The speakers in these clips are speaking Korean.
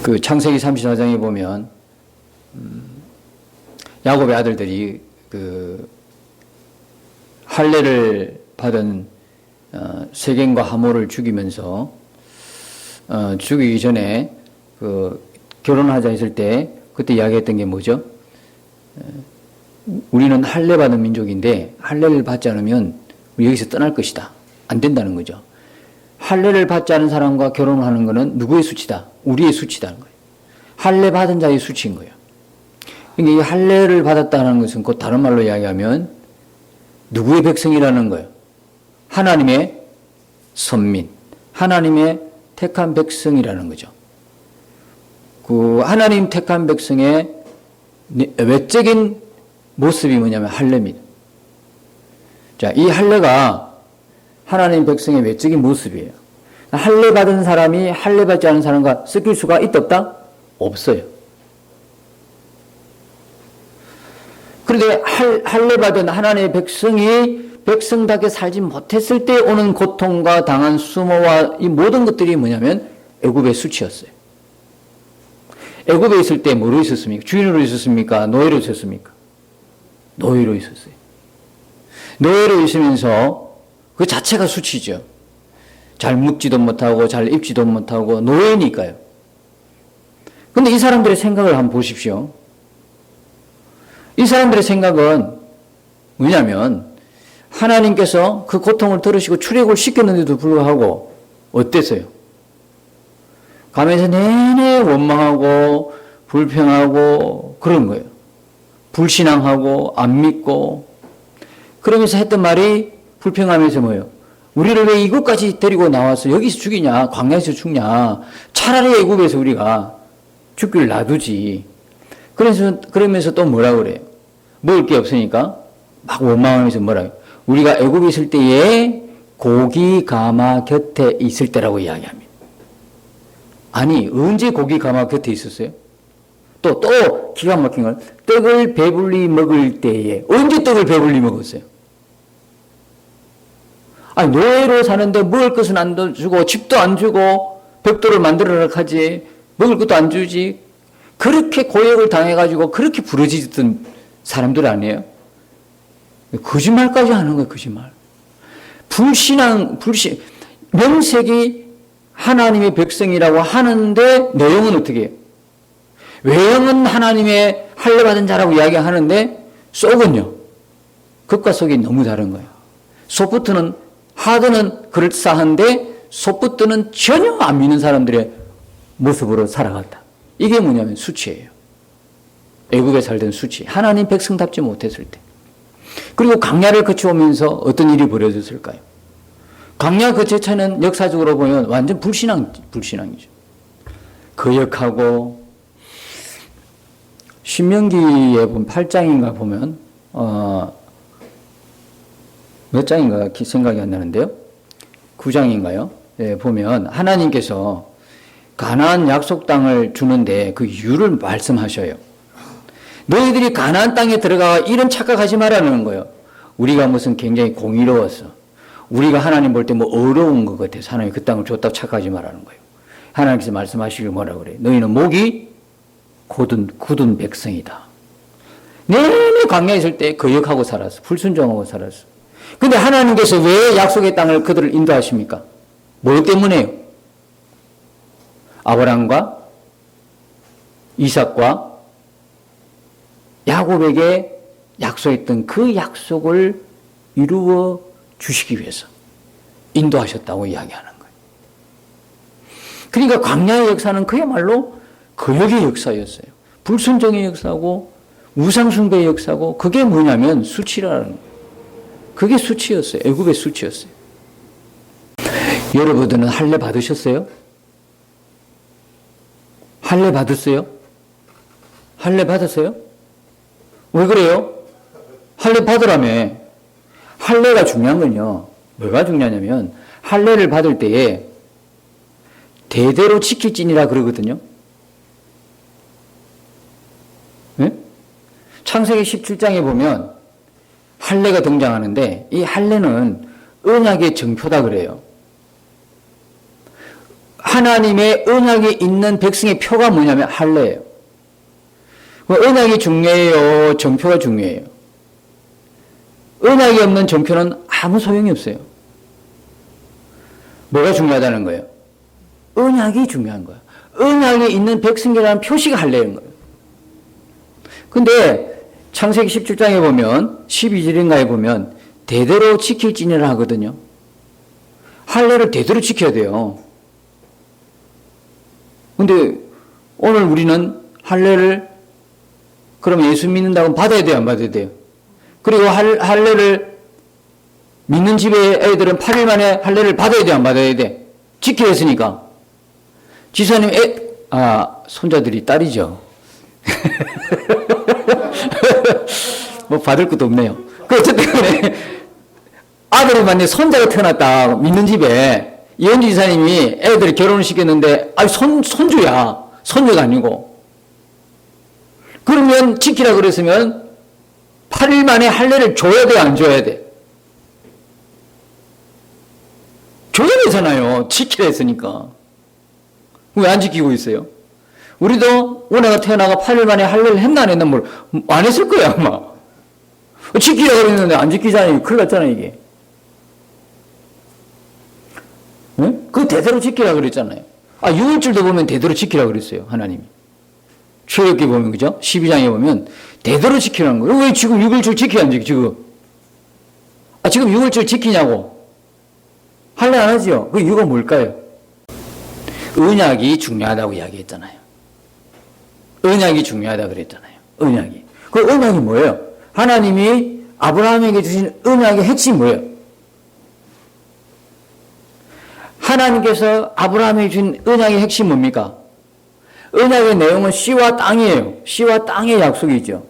그 창세기 34장에 보면 야곱의 아들들이 그 할례를 받은 세겜과 하모를 죽이면서 죽이기 전에 그 결혼하자 했을 때 그때 이야기했던 게 뭐죠? 우리는 할례 받은 민족인데 할례를 받지 않으면 우리 여기서 떠날 것이다. 안 된다는 거죠. 할례를 받지 않은 사람과 결혼을 하는 것은 누구의 수치다? 우리의 수치다는 거예요. 할례 받은 자의 수치인 거예요. 그러니까 이 할례를 받았다는 것은 곧 다른 말로 이야기하면 누구의 백성이라는 거예요? 하나님의 선민, 하나님의 택한 백성이라는 거죠. 그 하나님 택한 백성의 외적인 모습이 뭐냐면 할례입니다. 자, 이 할례가 하나님 백성의 외적인 모습이에요. 할례 받은 사람이 할례 받지 않은 사람과 섞일 수가 있다 없다? 없어요. 그런데 할례 받은 하나님의 백성이 백성답게 살지 못했을 때 오는 고통과 당한 수모와 이 모든 것들이 뭐냐면 애굽의 수치였어요. 애굽에 있을 때 뭐로 있었습니까? 주인으로 있었습니까? 노예로 있었습니까? 노예로 있었어요. 노예로 있으면서 그 자체가 수치죠. 잘 먹지도 못하고 잘 입지도 못하고 노예니까요. 그런데 이 사람들의 생각을 한번 보십시오. 이 사람들의 생각은 뭐냐면 하나님께서 그 고통을 들으시고 출애굽을 시켰는데도 불구하고 어땠어요? 가면서 내내 원망하고 불평하고 그런 거예요. 불신앙하고 안 믿고 그러면서 했던 말이 불평하면서 뭐예요? 우리를 왜 이곳까지 데리고 나와서 여기서 죽이냐? 광야에서 죽냐? 차라리 애굽에서 우리가 죽기를 놔두지. 그러면서 또 뭐라 그래요? 먹을 게 없으니까 막 원망하면서 뭐라 해요? 우리가 애굽에 있을 때에 고기 가마 곁에 있을 때라고 이야기합니다. 아니 언제 고기 가마 곁에 있었어요? 또 기가 막힌 건 떡을 배불리 먹을 때에 언제 떡을 배불리 먹었어요? 아니 노예로 사는데 먹을 것은 안 주고 집도 안 주고 벽돌을 만들어라 하지 먹을 것도 안 주지. 그렇게 고역을 당해가지고 그렇게 부러지던 사람들 아니에요? 거짓말까지 하는 거예요. 거짓말. 명색이 하나님의 백성이라고 하는데 내용은 어떻게 해요? 외형은 하나님의 할례 받은 자라고 이야기하는데 속은요. 겉과 속이 너무 다른 거예요. 속부터는 하드는 그럴싸한데 속부터는 전혀 안 믿는 사람들의 모습으로 살아갔다. 이게 뭐냐면 수치예요. 애굽에 살던 수치. 하나님 백성답지 못했을 때. 그리고 광야를 거쳐오면서 어떤 일이 벌어졌을까요? 광야 그 자체는 역사적으로 보면 완전 불신앙이죠. 거역하고 신명기에 보면 8장인가 보면 몇 장인가 생각이 안 나는데요. 9장인가요? 네, 보면 하나님께서 가나안 약속 땅을 주는데 그 이유를 말씀하셔요. 너희들이 가나안 땅에 들어가 이런 착각하지 말라는 거예요. 우리가 무슨 굉장히 공의로웠어. 우리가 하나님 볼 때 뭐 어려운 것 같아서 하나님 그 땅을 줬다고 착각하지 말라는 거예요. 하나님께서 말씀하시길 뭐라고 그래요? 너희는 목이 굳은 백성이다. 내내 광야에 있을 때 거역하고 살았어. 불순종하고 살았어. 근데 하나님께서 왜 약속의 땅을 그들을 인도하십니까? 뭐 때문에요? 아브라함과 이삭과 야곱에게 약속했던 그 약속을 이루어 주시기 위해서 인도하셨다고 이야기하는 거예요. 그러니까 광야의 역사는 그야말로 거역의 역사였어요. 불순종의 역사고 우상숭배의 역사고 그게 뭐냐면 수치라는 거예요. 그게 수치였어요. 애굽의 수치였어요. 여러분들은 할례 받으셨어요? 할례 받았어요? 할례 받았어요? 왜 그래요? 할례 받으라며. 할례가 중요한 건요. 뭐가 중요하냐면 할례를 받을 때에 대대로 지킬지니라 그러거든요. 네? 창세기 17장에 보면 할례가 등장하는데 이 할례는 언약의 정표다 그래요. 하나님의 언약이 있는 백성의 표가 뭐냐면 할례예요. 언약이 중요해요? 정표가 중요해요? 언약이 없는 정표는 아무 소용이 없어요. 뭐가 중요하다는 거예요? 언약이 중요한 거예요. 언약이 있는 백성이라는 표시가 할례인 거예요. 근데 창세기 17장에 보면 12절인가에 보면 대대로 지킬지니라 하거든요. 할례를 대대로 지켜야 돼요. 근데 오늘 우리는 할례를 그럼 예수 믿는다고 받아야 돼요, 안 받아야 돼요? 그리고 할례를 믿는 집의 애들은 8일 만에 할례를 받아야 돼, 안 받아야 돼? 지켜야 했으니까. 지사님 손자들이 딸이죠. 뭐 받을 것도 없네요. 그 어쨌든 아들이 만약에 손자가 태어났다, 믿는 집에 이현주 지사님이 애들이 결혼을 시켰는데 손주야, 손녀가 아니고. 그러면 지키라 그랬으면 8일 만에 할례를 줘야 돼, 안 줘야 돼? 줘야 되잖아요. 지키라 했으니까. 왜 안 지키고 있어요? 우리도 은혜가 태어나가 8일 만에 할례를 했나 안 했나 안 했을 거야, 아마. 지키라 그랬는데 안 지키잖아요. 큰일 났잖아요, 이게. 네? 그 대대로 지키라 그랬잖아요. 6일절도 보면 대대로 지키라 그랬어요, 하나님이. 출애굽기 보면, 그죠? 12장에 보면 대대로 지키라는 거예요. 왜 지금 6일절 지키지 안 지키, 지금? 지금 6일절 지키냐고. 할례 안 하지요? 그 이유가 뭘까요? 언약이 중요하다고 이야기했잖아요. 언약이 중요하다고 그랬잖아요. 언약이. 그 언약이 뭐예요? 하나님이 아브라함에게 주신 언약의 핵심이 뭐예요? 하나님께서 아브라함에게 주신 언약의 핵심이 뭡니까? 언약의 내용은 씨와 땅이에요. 씨와 땅의 약속이죠.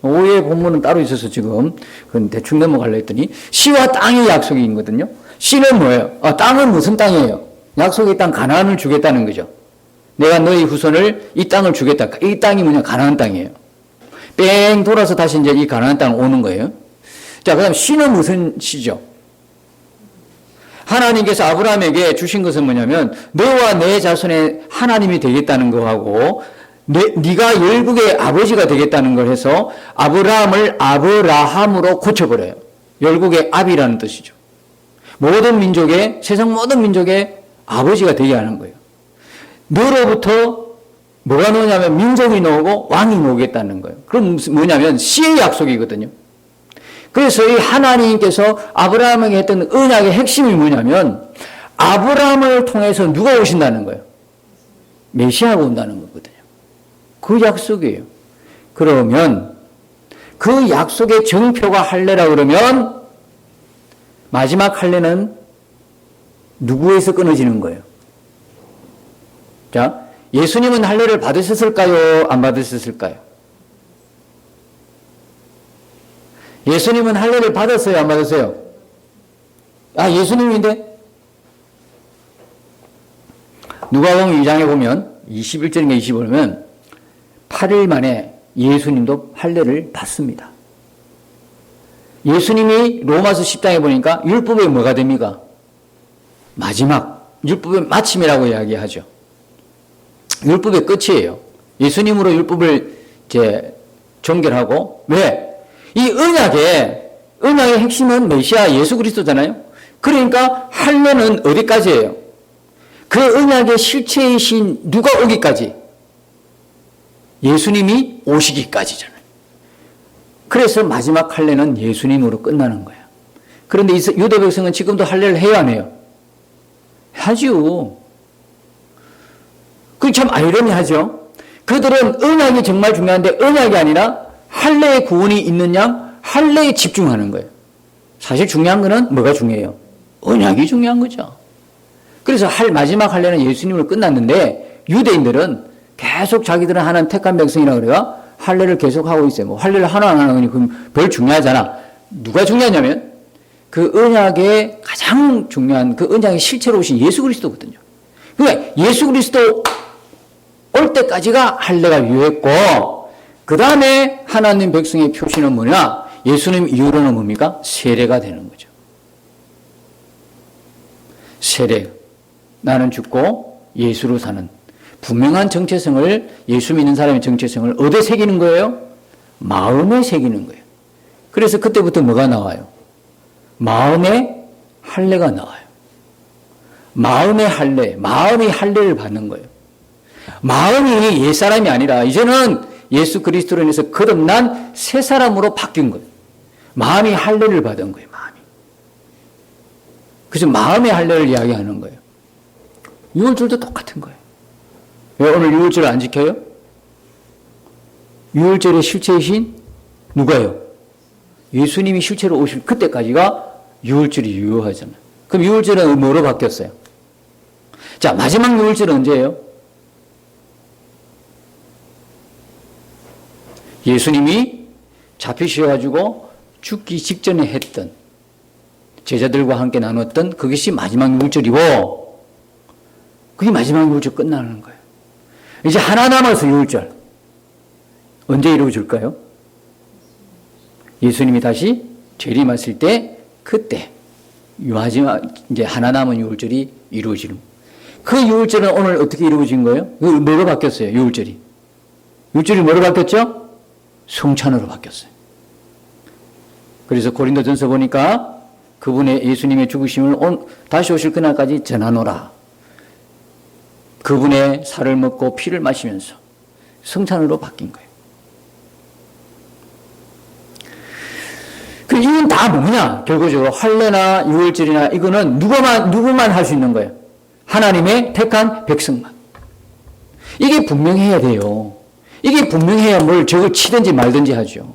오후에 본문은 따로 있어서 지금 그건 대충 넘어가려 했더니 씨와 땅의 약속이거든요. 씨는 뭐예요? 땅은 무슨 땅이에요? 약속의 땅 가나안을 주겠다는 거죠. 내가 너희 후손을 이 땅을 주겠다. 이 땅이 뭐냐? 가나안 땅이에요. 뺑 돌아서 다시 이제 이 가나안 땅 오는 거예요. 자, 그다음 씨는 무슨 씨죠? 하나님께서 아브라함에게 주신 것은 뭐냐면 너와 내 자손의 하나님이 되겠다는 거하고 네가 열국의 아버지가 되겠다는 걸 해서 아브라함을 아브라함으로 고쳐버려요. 열국의 압이라는 뜻이죠. 모든 민족의 세상 모든 민족의 아버지가 되게 하는 거예요. 너로부터 뭐가 나오냐면 민족이 나오고 왕이 나오겠다는 거예요. 그럼 뭐냐면 씨의 약속이거든요. 그래서 이 하나님께서 아브라함에게 했던 언약의 핵심이 뭐냐면 아브라함을 통해서 누가 오신다는 거예요? 메시아가 온다는 거거든요. 그 약속이에요. 그러면 그 약속의 정표가 할례라 그러면 마지막 할례는 누구에서 끊어지는 거예요? 자, 예수님은 할례를 받으셨을까요? 안 받으셨을까요? 예수님은 할례를 받았어요? 안 받았어요? 예수님인데? 누가복음 2장에 보면 21절인가 25절이면 8일 만에 예수님도 할례를 받습니다. 예수님이 로마서 10장에 보니까 율법의 뭐가 됩니까? 마지막 율법의 마침이라고 이야기하죠. 율법의 끝이에요. 예수님으로 율법을 이제 종결하고 왜? 이 언약의 핵심은 메시아 예수 그리스도잖아요. 그러니까 할례는 어디까지예요? 그 언약의 실체이신 누가 오기까지? 예수님이 오시기까지잖아요. 그래서 마지막 할례는 예수님으로 끝나는 거예요. 그런데 유대 백성은 지금도 할례를 해야 안 해요? 하죠. 그게 참 아이러니하죠. 그들은 언약이 정말 중요한데 언약이 아니라 할례의 구원이 있는 양 할례에 집중하는 거예요. 사실 중요한 거는 뭐가 중요해요? 언약이 중요한 거죠. 그래서 마지막 할례는 예수님으로 끝났는데 유대인들은 계속 자기들은 하나님 택한 백성이라고 그래요. 할례를 계속 하고 있어요. 뭐 할례를 하나 안 하는 거니 별 중요하잖아. 누가 중요하냐면 그 언약의 가장 중요한 그 언약의 실체로 오신 예수 그리스도거든요. 그러니까 예수 그리스도 올 때까지가 할례가 유효했고 그 다음에 하나님 백성의 표시는 뭐냐? 예수님 이후로는 뭡니까? 세례가 되는 거죠. 세례. 나는 죽고 예수로 사는 분명한 정체성을, 예수 믿는 사람의 정체성을 어디에 새기는 거예요? 마음에 새기는 거예요. 그래서 그때부터 뭐가 나와요? 마음의 할례가 나와요. 마음의 할례, 마음이 할례를 받는 거예요. 마음이 옛사람이 아니라 이제는 예수 그리스도로 인해서 거듭난 새 사람으로 바뀐 거예요. 마음이 할례를 받은 거예요. 마음이. 그래서 마음의 할례를 이야기하는 거예요. 유월절도 똑같은 거예요. 왜 오늘 유월절을 안 지켜요? 유월절의 실체이신 누가요? 예수님이 실체로 오실 그때까지가 유월절이 유효하잖아요. 그럼 유월절은 뭐로 바뀌었어요? 자, 마지막 유월절은 언제예요? 예수님이 잡히셔가지고 죽기 직전에 했던, 제자들과 함께 나눴던 그것이 마지막 유월절이고, 그게 마지막 유월절 끝나는 거예요. 이제 하나 남아서 유월절. 언제 이루어질까요? 예수님이 다시 재림하실 때, 그때 마지막 이제 하나 남은 유월절이 이루어지는. 그 유월절은 오늘 어떻게 이루어진 거예요? 뭐로 바뀌었어요? 유월절이. 유월절이 뭐로 바뀌었죠? 성찬으로 바뀌었어요. 그래서 고린도전서 보니까 그분의 예수님의 죽으심을 다시 오실 그날까지 전하노라. 그분의 살을 먹고 피를 마시면서 성찬으로 바뀐 거예요. 그 이건 다 뭐냐? 결과적으로 할례나 유월절이나 이거는 누구만 할 수 있는 거예요? 하나님의 택한 백성만. 이게 분명해야 돼요. 이게 분명해야 뭘 저걸 치든지 말든지 하죠.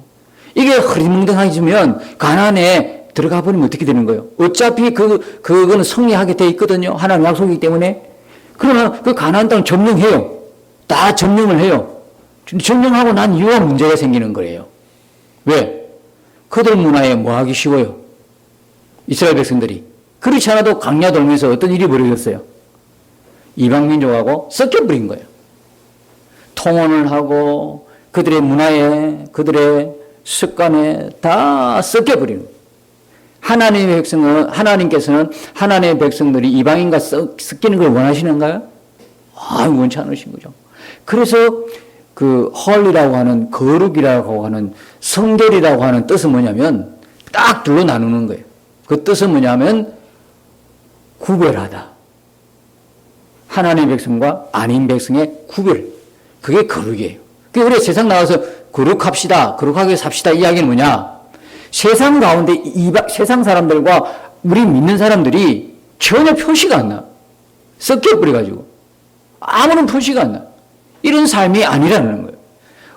이게 흐리멍덩해지면 가나안에 들어가 버리면 어떻게 되는 거예요? 어차피 그거는 승리하게 돼 있거든요. 하나님 약속이기 때문에. 그러면 그 가나안 땅을 점령해요. 다 점령을 해요. 점령하고 난 이후에 문제가 생기는 거예요. 왜? 그들 문화에 뭐하기 쉬워요? 이스라엘 백성들이. 그렇지 않아도 광야 돌면서 어떤 일이 벌어졌어요? 이방민족하고 섞여버린 거예요. 통혼을 하고 그들의 문화에, 그들의 습관에 다 섞여버리는 거예요. 하나님의 백성은, 하나님께서는 하나님의 백성들이 이방인과 섞이는 걸 원하시는가요? 원치 않으신 거죠. 그래서 그 헐이라고 하는, 거룩이라고 하는, 성결이라고 하는 뜻은 뭐냐면 딱 둘로 나누는 거예요. 그 뜻은 뭐냐면 구별하다. 하나님의 백성과 아닌 백성의 구별. 그게 거룩이에요. 그게 우리 세상 나와서 거룩합시다, 거룩하게 삽시다 이야기는 뭐냐? 세상 가운데 세상 사람들과 우리 믿는 사람들이 전혀 표시가 안 나. 섞여버려가지고. 아무런 표시가 안 나. 이런 삶이 아니라는 거예요.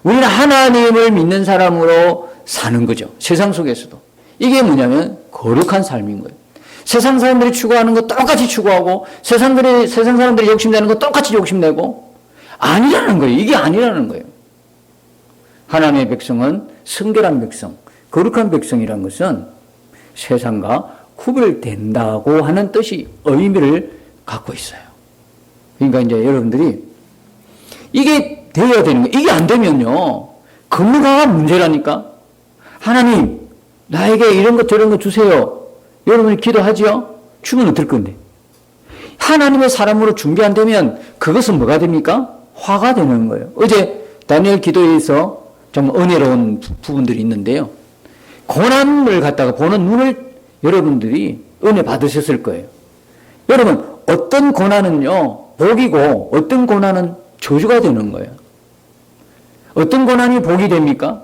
우리는 하나님을 믿는 사람으로 사는 거죠. 세상 속에서도. 이게 뭐냐면 거룩한 삶인 거예요. 세상 사람들이 추구하는 거 똑같이 추구하고 세상 사람들이 욕심내는 거 똑같이 욕심내고 아니라는 거예요. 이게 아니라는 거예요. 하나님의 백성은 성결한 백성, 거룩한 백성이라는 것은 세상과 구별된다고 하는 뜻이 의미를 갖고 있어요. 그러니까 이제 여러분들이 이게 되어야 되는 거예요. 이게 안 되면요. 근무가 문제라니까. 하나님, 나에게 이런 것 저런 거 주세요. 여러분이 기도하죠? 주면 어떨 건데? 하나님의 사람으로 준비 안 되면 그것은 뭐가 됩니까? 화가 되는 거예요. 어제 다니엘 기도에서 좀 은혜로운 부분들이 있는데요. 고난을 갖다가 보는 눈을 여러분들이 은혜 받으셨을 거예요. 여러분, 어떤 고난은요, 복이고 어떤 고난은 저주가 되는 거예요. 어떤 고난이 복이 됩니까?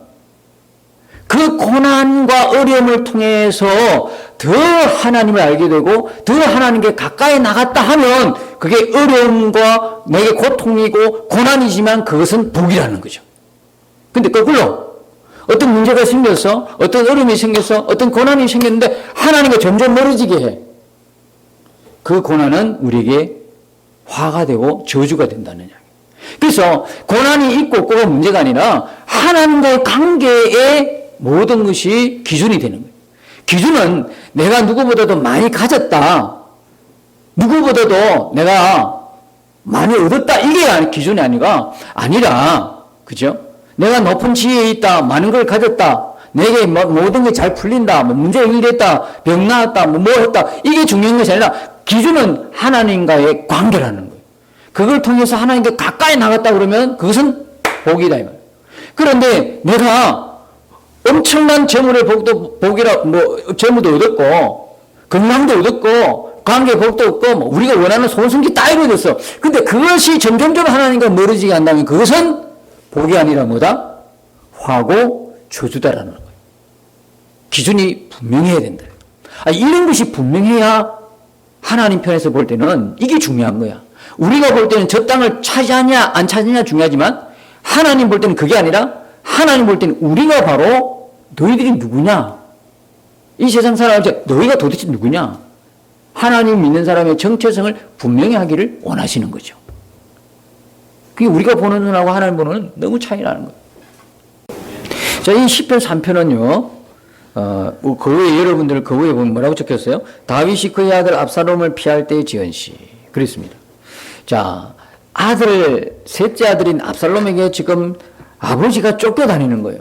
그 고난과 어려움을 통해서 더 하나님을 알게 되고 더 하나님께 가까이 나갔다 하면 그게 어려움과 내게 고통이고 고난이지만 그것은 복이라는 거죠. 근데 거꾸로 어떤 문제가 생겨서 어떤 어려움이 생겨서 어떤 고난이 생겼는데 하나님과 점점 멀어지게 해. 그 고난은 우리에게 화가 되고 저주가 된다는 이야기. 그래서 고난이 있고 없고가 문제가 아니라 하나님과의 관계에 모든 것이 기준이 되는 거예요. 기준은 내가 누구보다도 많이 가졌다. 누구보다도 내가 많이 얻었다. 이게 기준이 아니라, 그죠? 내가 높은 지위에 있다. 많은 걸 가졌다. 내게 모든 게 잘 풀린다. 문제 해결됐다. 병 나았다. 뭐 했다. 이게 중요한 것이 아니라 기준은 하나님과의 관계라는 거예요. 그걸 통해서 하나님께 가까이 나갔다 그러면 그것은 복이다 이 말이에요. 그런데 내가 엄청난 재물의 복도 복이라 재물도 얻었고 건강도 얻었고 관계 복도 얻고 우리가 원하는 소원성기 다 이루어졌어. 근데 그것이 점점점 하나님과 멀어지게 한다면 그것은 복이 아니라 뭐다? 화고 저주다라는 거예요. 기준이 분명해야 된다. 이런 것이 분명해야 하나님 편에서 볼 때는 이게 중요한 거야. 우리가 볼 때는 저 땅을 차지하냐 안 차지하냐 중요하지만 하나님 볼 때는 그게 아니라 하나님 볼 때는 우리가 바로 너희들이 누구냐? 이 세상 사람한테 너희가 도대체 누구냐? 하나님 믿는 사람의 정체성을 분명히 하기를 원하시는 거죠. 그게 우리가 보는 눈하고 하나님 보는 눈은 너무 차이 나는 거예요. 자, 이 시편 3편은요. 그 외에 여러분들 그 외에 보면 뭐라고 적혔어요? 다윗이 그의 아들 압살롬을 피할 때 지은 시. 그랬습니다. 자, 셋째 아들인 압살롬에게 지금 아버지가 쫓겨다니는 거예요.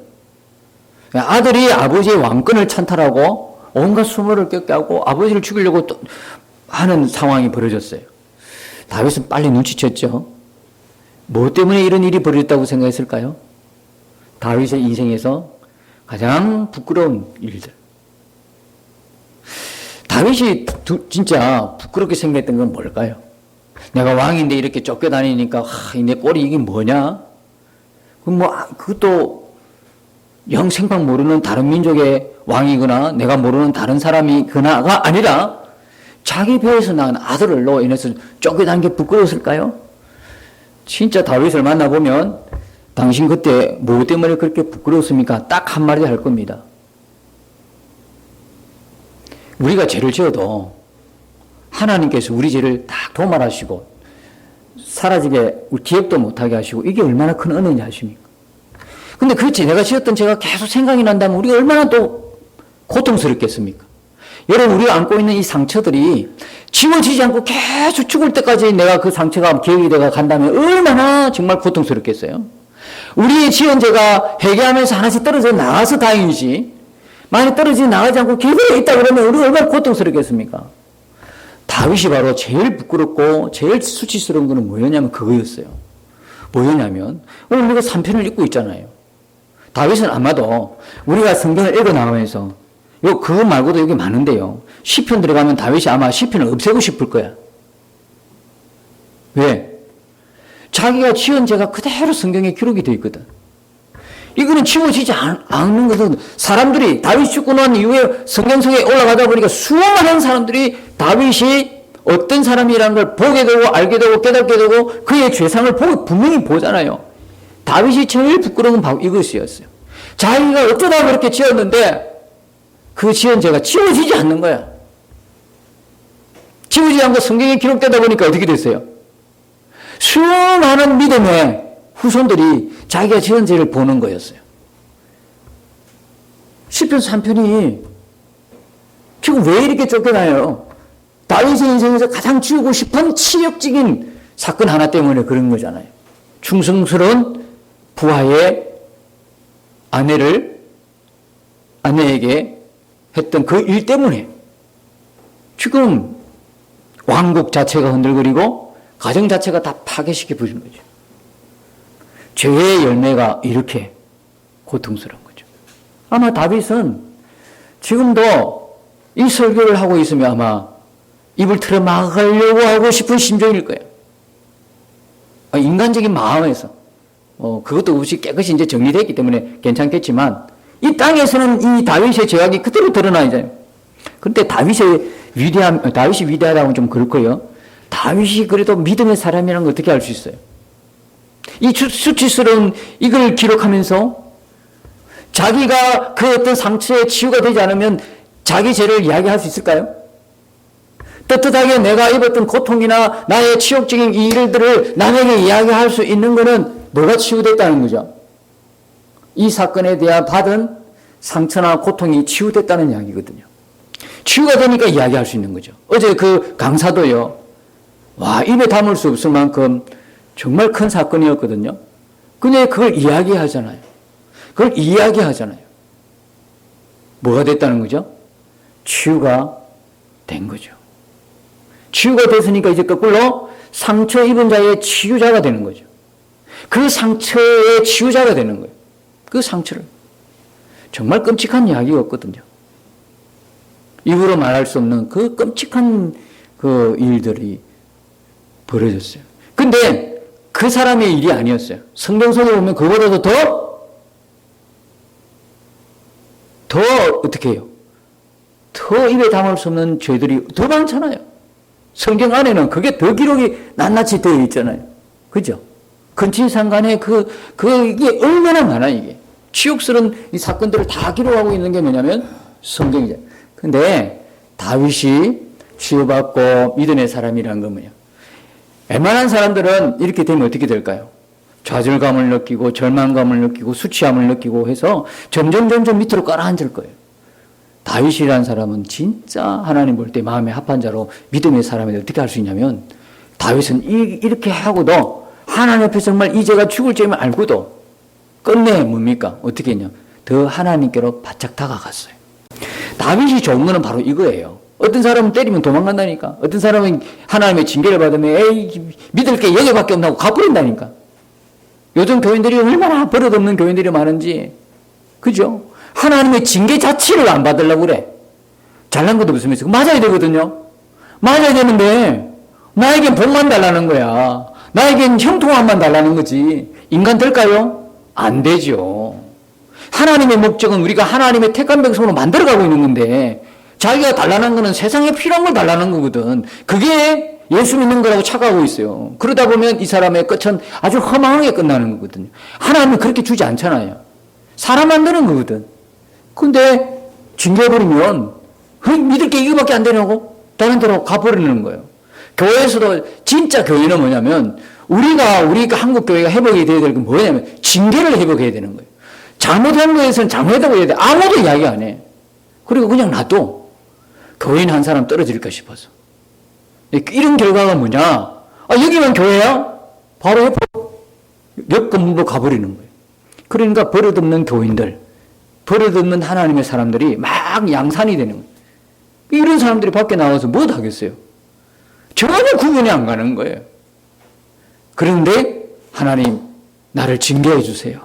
아들이 아버지의 왕권을 찬탈하고 온갖 수모를 겪게 하고 아버지를 죽이려고 또 하는 상황이 벌어졌어요. 다윗은 빨리 눈치챘죠. 뭐 때문에 이런 일이 벌어졌다고 생각했을까요? 다윗의 인생에서 가장 부끄러운 일들. 다윗이 진짜 부끄럽게 생각했던 건 뭘까요? 내가 왕인데 이렇게 쫓겨다니니까 내 꼴이 이게 뭐냐? 그것도 영 생판 모르는 다른 민족의 왕이거나 내가 모르는 다른 사람이거나가 아니라 자기 배에서 낳은 아들로 인해서 쫓겨다닌 게 부끄러웠을까요? 진짜 다윗을 만나보면 당신 그때 뭐 때문에 그렇게 부끄러웠습니까? 딱 한마디 할 겁니다. 우리가 죄를 지어도 하나님께서 우리 죄를 딱 도말하시고 사라지게 기억도 못하게 하시고 이게 얼마나 큰 은혜인지 아십니까? 근데 그 내가 지었던 죄가 계속 생각이 난다면 우리가 얼마나 또 고통스럽겠습니까? 여러분, 우리가 안고 있는 이 상처들이 지워지지 않고 계속 죽을 때까지 내가 그 상처가 기억이 되어 간다면 얼마나 정말 고통스럽겠어요? 우리의 지은 죄가 회개하면서 하나씩 떨어져 나가서 다행이지, 만약 떨어지지 나가지 않고 계속 있다 그러면 우리가 얼마나 고통스럽겠습니까? 다윗이 바로 제일 부끄럽고 제일 수치스러운 것은 뭐였냐면 그거였어요. 뭐였냐면 오늘 우리가 3편을 읽고 있잖아요. 다윗은 아마도 우리가 성경을 읽어 나가면서 그거 말고도 여기 많은데요. 시편 들어가면 다윗이 아마 시편을 없애고 싶을 거야. 왜? 자기가 지은 죄가 그대로 성경에 기록이 되어 있거든. 이거는 지워지지 않는 것은 사람들이 다윗이 죽고 난 이후에 성경 속에 올라가다 보니까 수많은 사람들이 다윗이 어떤 사람이라는 걸 보게 되고 알게 되고 깨닫게 되고 그의 죄상을 분명히 보잖아요. 다윗이 제일 부끄러운 바로 이것이었어요. 자기가 어쩌다 그렇게 지었는데 그 지은 죄가 지워지지 않는 거야. 지워지지 않고 성경에 기록되다 보니까 어떻게 됐어요? 수많은 믿음의 후손들이 자기가 지은 죄를 보는 거였어요. 시편 3편이 지금 왜 이렇게 쫓겨나요? 다윗의 인생에서 가장 지우고 싶은 치욕적인 사건 하나 때문에 그런 거잖아요. 충성스러운 부하의 아내에게 했던 그 일 때문에 지금 왕국 자체가 흔들거리고 가정 자체가 다 파괴시켜 부신 거죠. 죄의 열매가 이렇게 고통스러운 거죠. 아마 다윗은 지금도 이 설교를 하고 있으면 아마 입을 틀어 막으려고 하고 싶은 심정일 거예요. 인간적인 마음에서. 그것도 없이 깨끗이 이제 정리됐기 때문에 괜찮겠지만, 이 땅에서는 이 다윗의 죄악이 그대로 드러나잖아요. 그런데 다윗이 위대하다고는 좀 그렇고요. 다윗이 그래도 믿음의 사람이라는 걸 어떻게 알 수 있어요? 이 수치스러운 이걸 기록하면서 자기가 그 어떤 상처에 치유가 되지 않으면 자기 죄를 이야기할 수 있을까요? 떳떳하게 내가 입었던 고통이나 나의 치욕적인 이 일들을 남에게 이야기할 수 있는 것은 뭐가 치유됐다는 거죠? 이 사건에 대한 받은 상처나 고통이 치유됐다는 이야기거든요. 치유가 되니까 이야기할 수 있는 거죠. 어제 그 강사도요. 입에 담을 수 없을 만큼 정말 큰 사건이었거든요. 근데 그걸 이야기하잖아요. 뭐가 됐다는 거죠? 치유가 된 거죠. 치유가 됐으니까 이제 거꾸로 상처 입은 자의 치유자가 되는 거죠. 그 상처의 치유자가 되는 거예요. 그 상처를. 정말 끔찍한 이야기였거든요. 입으로 말할 수 없는 그 끔찍한 그 일들이 벌어졌어요. 근데 그 사람의 일이 아니었어요. 성경 속에 보면 그보다도 더 어떻게 해요? 더 입에 담을 수 없는 죄들이 더 많잖아요. 성경 안에는 그게 더 기록이 낱낱이 되어 있잖아요. 그죠? 근친상간에 이게 얼마나 많아, 이게. 치욕스러운 이 사건들을 다 기록하고 있는 게 뭐냐면 성경이죠. 근데 다윗이 치유받고 믿음의 사람이라는 건 뭐예요? 웬만한 사람들은 이렇게 되면 어떻게 될까요? 좌절감을 느끼고 절망감을 느끼고 수치함을 느끼고 해서 점점 밑으로 깔아앉을 거예요. 다윗이라는 사람은 진짜 하나님 볼 때 마음에 합한 자로 믿음의 사람이 어떻게 할 수 있냐면 다윗은 이렇게 하고도 하나님 앞에 정말 이 죄가 죽을 죄임을 알고도 끝내 뭡니까? 어떻게 했냐? 더 하나님께로 바짝 다가갔어요. 다윗이 좋은 거는 바로 이거예요. 어떤 사람은 때리면 도망간다니까. 어떤 사람은 하나님의 징계를 받으면 에이 믿을 게 여기밖에 없다고 가버린다니까. 요즘 교인들이 얼마나 버릇없는 교인들이 많은지. 그죠? 하나님의 징계 자체를 안 받으려고 그래. 잘난 것도 무슨 있어. 맞아야 되거든요. 맞아야 되는데 나에겐 복만 달라는 거야. 나에겐 형통함만 달라는 거지. 인간 될까요? 안 되죠. 하나님의 목적은 우리가 하나님의 택한 백성으로 만들어가고 있는 건데 자기가 달라는 거는 세상에 필요한 걸 달라는 거거든. 그게 예수 믿는 거라고 착각하고 있어요. 그러다 보면 이 사람의 끝은 아주 허망하게 끝나는 거거든요. 하나님은 그렇게 주지 않잖아요. 사람 만드는 거거든. 근데 징계해버리면 믿을 게 이거밖에 안 되냐고 다른 데로 가버리는 거예요. 교회에서도 진짜 교회는 뭐냐면 우리가 한국 교회가 회복이 돼야 될 건 뭐냐면 징계를 회복해야 되는 거예요. 잘못한 거에서는 잘못했다고 해야 돼. 아무도 이야기 안 해. 그리고 그냥 놔둬. 교인 한 사람 떨어질까 싶어서. 이런 결과가 뭐냐? 여기만 교회야? 바로 옆 건물로 가버리는 거예요. 그러니까 버릇없는 교인들, 버릇없는 하나님의 사람들이 막 양산이 되는 거예요. 이런 사람들이 밖에 나와서 뭐 하겠어요? 전혀 구분이 안 가는 거예요. 그런데 하나님 나를 징계해 주세요.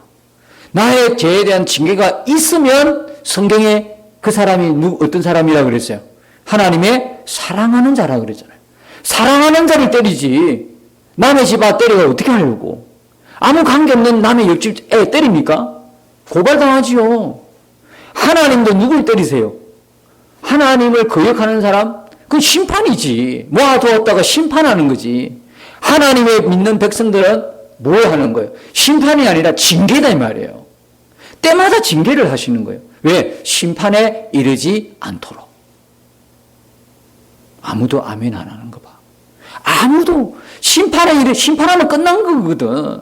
나의 죄에 대한 징계가 있으면 성경에 그 사람이 어떤 사람이라고 그랬어요? 하나님의 사랑하는 자라고 그랬잖아요. 사랑하는 자를 때리지 남의 집 아 때려가 어떻게 하려고. 아무 관계없는 남의 옆집 애 때립니까? 고발당하지요. 하나님도 누굴 때리세요? 하나님을 거역하는 사람? 그건 심판이지. 모아두었다가 심판하는 거지. 하나님의 믿는 백성들은 뭐 하는 거예요? 심판이 아니라 징계다 이 말이에요. 때마다 징계를 하시는 거예요. 왜? 심판에 이르지 않도록. 아무도 아멘 안 하는 거 봐. 아무도 심판하면 끝난 거거든.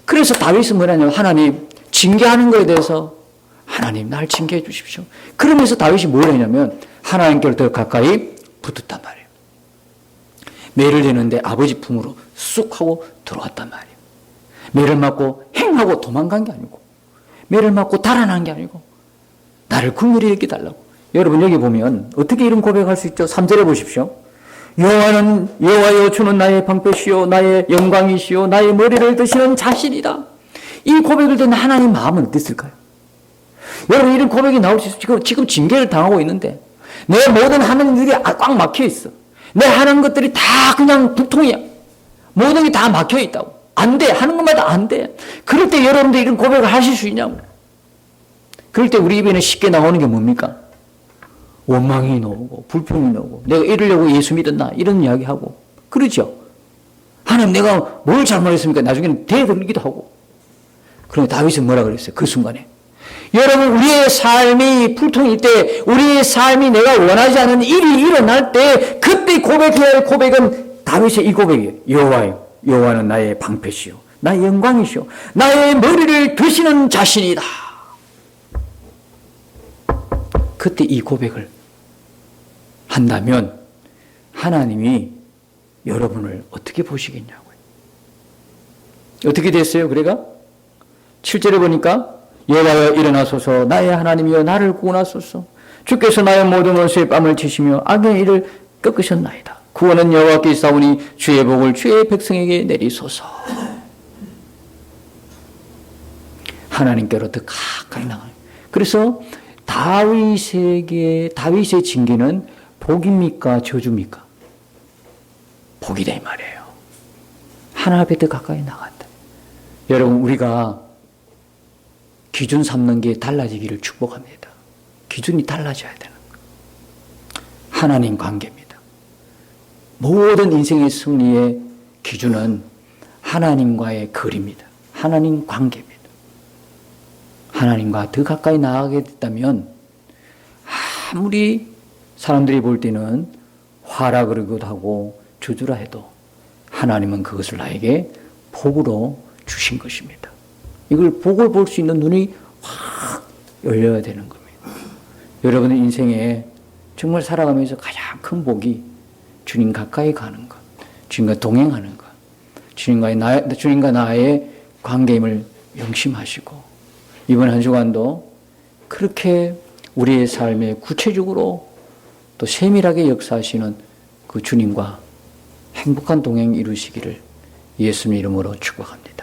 그래서 다윗은 뭐냐면 하나님 징계하는 거에 대해서 하나님 날 징계해 주십시오. 그러면서 다윗이 뭘 했냐면 하나님께로 더 가까이 붙었단 말이에요. 매를 내는데 아버지 품으로 쑥 하고 들어왔단 말이에요. 매를 맞고 행하고 도망간 게 아니고 매를 맞고 달아난 게 아니고 나를 긍휼히 여겨달라고. 여러분 여기 보면 어떻게 이런 고백할 수 있죠? 3절에 보십시오. 여호와여 주는 나의 방패시요 나의 영광이시요 나의 머리를 드시는 자신이다. 이 고백을 듣는 하나님 마음은 어땠을까요? 여러분 이런 고백이 나올 수 있어요. 지금 징계를 당하고 있는데 내 모든 하는 일이 꽉 막혀 있어. 내 하는 것들이 다 그냥 불통이야. 모든 게 다 막혀 있다고. 안 돼. 하는 것마다 안 돼. 그럴 때 여러분들 이런 고백을 하실 수 있냐고. 그럴 때 우리 입에는 쉽게 나오는 게 뭡니까? 원망이 나오고 불평이 나오고 내가 이러려고 예수 믿었나 이런 이야기하고 그러죠. 하나님 내가 뭘 잘못했습니까? 나중에는 대들기도 하고. 그런데 다윗은 뭐라 그랬어요? 그 순간에 여러분 우리의 삶이 불통일 때 우리의 삶이 내가 원하지 않는 일이 일어날 때 그때 고백해야 할 고백은 다윗의 이 고백이에요. 여호와요 여호와는 나의 방패시요 나의 영광이시요 나의 머리를 드시는 자신이다. 그때 이 고백을 한다면 하나님이 여러분을 어떻게 보시겠냐고요. 어떻게 됐어요? 그래가 7절에 보니까 여호와여 일어나소서 나의 하나님이여 나를 구원하소서 주께서 나의 모든 원수의 뺨을 치시며 악의 일을 꺾으셨나이다. 구원은 여호와께 있사오니 주의 복을 주의 백성에게 내리소서. 하나님께로 더 가까이 나가요. 그래서 다윗의 징계는 복입니까 저주입니까? 복이다 이 말이에요. 하나님 앞에 더 가까이 나간다. 여러분 우리가 기준 삼는 게 달라지기를 축복합니다. 기준이 달라져야 되는 거예요. 하나님 관계입니다. 모든 인생의 승리의 기준은 하나님과의 거리입니다. 하나님 관계입니다. 하나님과 더 가까이 나아가게 됐다면 아무리 사람들이 볼 때는 화라 그러기도 하고 저주라 해도 하나님은 그것을 나에게 복으로 주신 것입니다. 이걸 복을 볼 수 있는 눈이 확 열려야 되는 겁니다. 여러분의 인생에 정말 살아가면서 가장 큰 복이 주님 가까이 가는 것, 주님과 동행하는 것, 주님과 나의 관계임을 명심하시고 이번 한 주간도 그렇게 우리의 삶에 구체적으로 또 세밀하게 역사하시는 그 주님과 행복한 동행 이루시기를 예수님 이름으로 축복합니다.